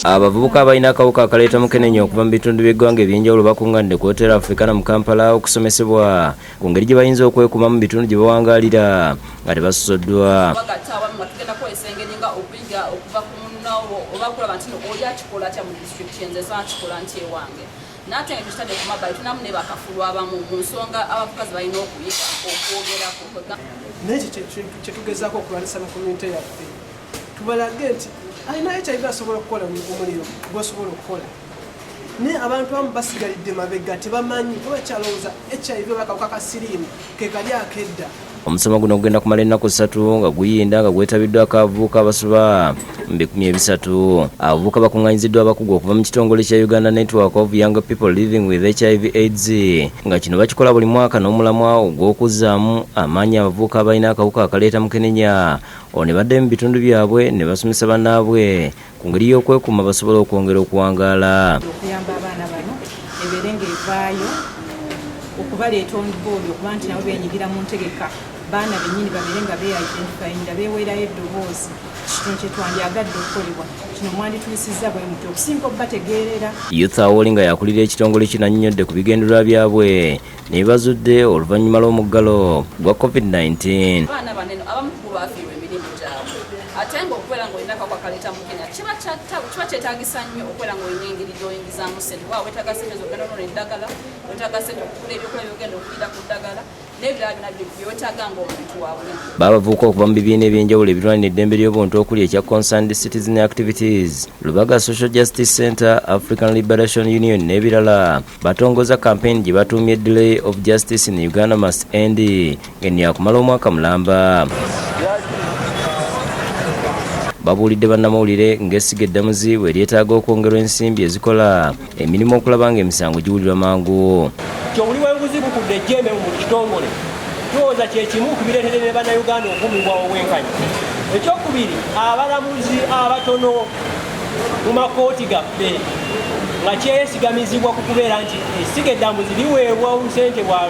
Abavubuka abalina akawuka akaleeta Mukenenya okuva mu bitundu by'eggwanga eby'enjawulo bakungaanidde ku hoteri Africana mu Kampala okusomesebwa ku ngeri gye bayinza okwekuuma mu bitundu gye bawangaalira nga tebasosoddwa. Nate ngishitade kumaba tunamu ne bakafulu abamu mu nsonga abavukazi balina okuyiga okwogerako n'ekyo kyetugezaako okulwanyisa mu community yaffe tubalage nti alina HIV asobola okukola omuliro gw'osobola okukola naye abantu abamu basigalidde mabega tebamanyi kuba kyalowooza HIV oba akawuka ka siriimu ke kali akedda. Omusomo guno gugenda kumala ennaku 3 nga guyinda nga gwetabiddwako abavubuka abasoba mu 300. Abavubuka bakungaanyiziddwa abakugu okuva mu kitongole kya Uganda Network of Young People Living with HIV/AIDS nga kino bakikola buli mwaka n'omulamwa ogw'okuzzaamu amaanyi abavubuka abalina akawuka akaleeta Mukenenya ne badde mu bitundu byabwe ne basomesa bannaabwe ku ngeri y'okwekuuma basobola okwongera okuwangaala. Okuyamba abaana bano ebeere ng'evaayo okubaleeta onboodi okuba nti nabo beenyigira mu ntegeka baana bennyini babeere nga beeidentifiinga beeweerayo eddoboozi kino kye twandyagadde okukolebwa kino mwandituusizza bwe muti okusinga okubategeerera. Youth Awoli nga yakulira ekitongole kino annyonnyodde ku bigendererwa byabwe ne bibazudde oluvannyuma lw'omuggalo gwa COVID-19. Abaana banene abamu ku baafiirwa emirimu gyabwe ate ng'okubeera ng'olina akawuka akaleeta Mukenenya kiba kyetaagisa nnyo okubeera ng'olina engeri gy'oyingizaamu ssente kuba weetaaga ssente z'ogenda onoona eddagala weetaaga ssente okugula ebyokulya by'ogenda okuliira ku ddagala n'ebirala byonna byewetaaga ng'omuntu wa bulijjo. Babavubuka okuva mu bibiina eby'enjawulo ebirwanira eddembe ly'obuntu okuli ekya Concerned Citizen Activities, Lubaga Social Justice Center, African Liberation Union n'ebirala batongoza campaign gye batuumye Delay of Justice in Uganda Must End ng'eno yakumala omwaka mulamba. Babuulidde bannamawulire ng'essiga eddamuzi bwe lyetaaga okwongerwa ensimbi ezikola emirimu okulaba ng'emisango giwulirwa mangu. Kyobuli bw'enguzi bukudde ejjembe mu kitongole kirowooza kye kimu ku bireetera ne bannayuganda okuumibwa obwenkanya. Ekyokubiri, abalamuzi abatono mu makooti gaffe nga kyesigamizibwa ku kubeera nti essiga eddamuzi liweebwa obusente bwa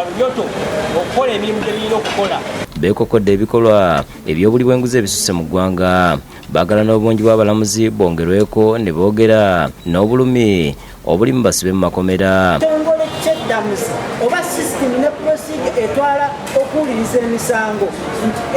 lunyoto okukola emirimu gye birina okukola. Beekokodde ebikolwa eby'obuli bw'enguzi ebisusse mu ggwanga. Baagala n'obungi bw'abalamuzi bongerweko ne boogera n'obulumi obuli mu basibe mu makomera. Ekitongole ky'eddamuzi oba sisitimu ne procedure etwala okuwuliriza emisango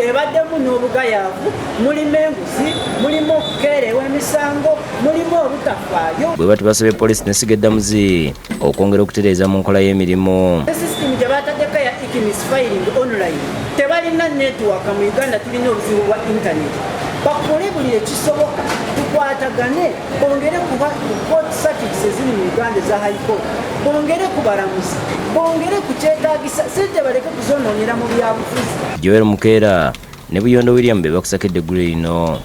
ebaddemu n'obugayaavu, mulimu enguzi, mulimu okukeerewa emisango, mulimu obutafaayo. Bwe bati basabye poliisi n'essiga eddamuzi okwongera okutereeza mu nkola y'emirimu. Sisitimu gye baataddeko ya ikimis filing online tebalina netiwaaka mu Uganda, tulina obuzibu bwa intaneti. Bakole buli ekisoboka tukwatagane bongere kuba court circuits eziri mu Uganda eza high court bongere kubalamuzi bongere kukyetaagisa sente baleke kuzonoonyera mu byabufuzi. Joel Mukeera ne Buyondo William be bakusakidde eggulu lino.